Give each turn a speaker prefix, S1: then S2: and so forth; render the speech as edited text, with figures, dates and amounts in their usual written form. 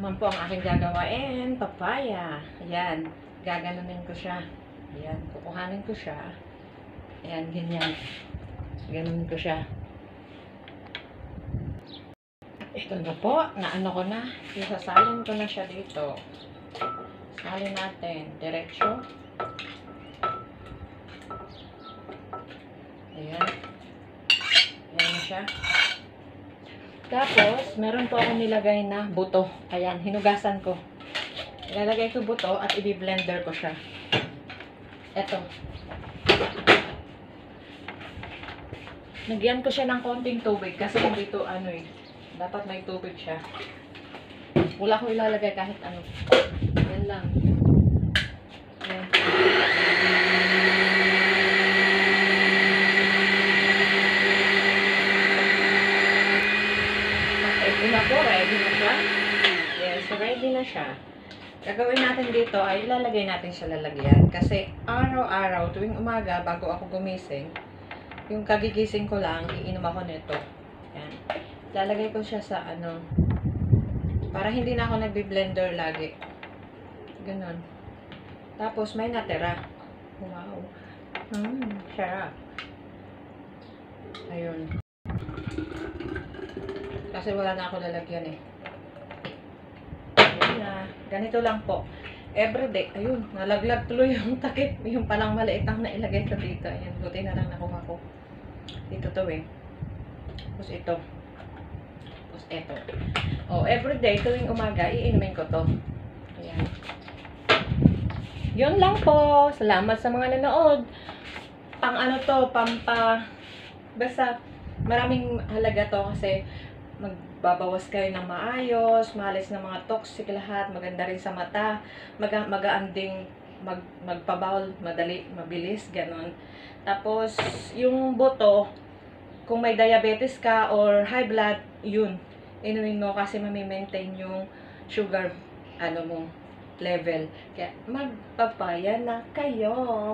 S1: naman po ang aking gagawain. Papaya. Ayan. Gaganunin ko siya. Ayan. Kukuhanin ko siya. Ayan, ganyan. Ganunin ko siya. Ito na po. Naano ko na. Isasalin ko na siya dito. Salin natin. Diretso. Ayan. Ayan na siya. Tapos, meron po akong nilagay na buto. Ayan, hinugasan ko. Ilalagay ko buto at i-blender ko siya. Eto. Nagyan ko siya ng konting tubig kasi hindi to ano eh. Dapat may tubig siya. Wala ko ilalagay kahit ano. Yan lang. Ayan. Ready na siya. Yes, ready na siya. Gagawin natin dito ay ilalagay natin sa lalagyan. Kasi araw-araw, tuwing umaga, bago ako gumising, yung kagigising ko lang, iinom ako nito. Yan. Lalagay ko siya sa ano, para hindi na ako nagbi-blender lagi. Ganon. Tapos may natira. Wow. Sarap. Ayun. Kasi wala na ako lalagyan eh. Ayan na. Ganito lang po. Everyday. Ayun. Nalaglag tuloy yung takip. Yung palang maliit ang nailagay ko dito. Ayan. Buti na lang nakuha ko. Dito to eh. Tapos ito. Tapos ito. Oh, everyday tuwing umaga, iinumin ko to. Ayan. Yun lang po. Salamat sa mga nanood. Pang ano to, basta maraming halaga to kasi magbabawas kayo ng maayos, maalis ng mga toxic lahat, maganda rin sa mata, magaan ding magpabawal, madali, mabilis, ganon. Tapos, yung buto, kung may diabetes ka or high blood, yun, inumin mo kasi mamimaintain yung sugar, ano mo, level. Kaya, magpapaya na kayo!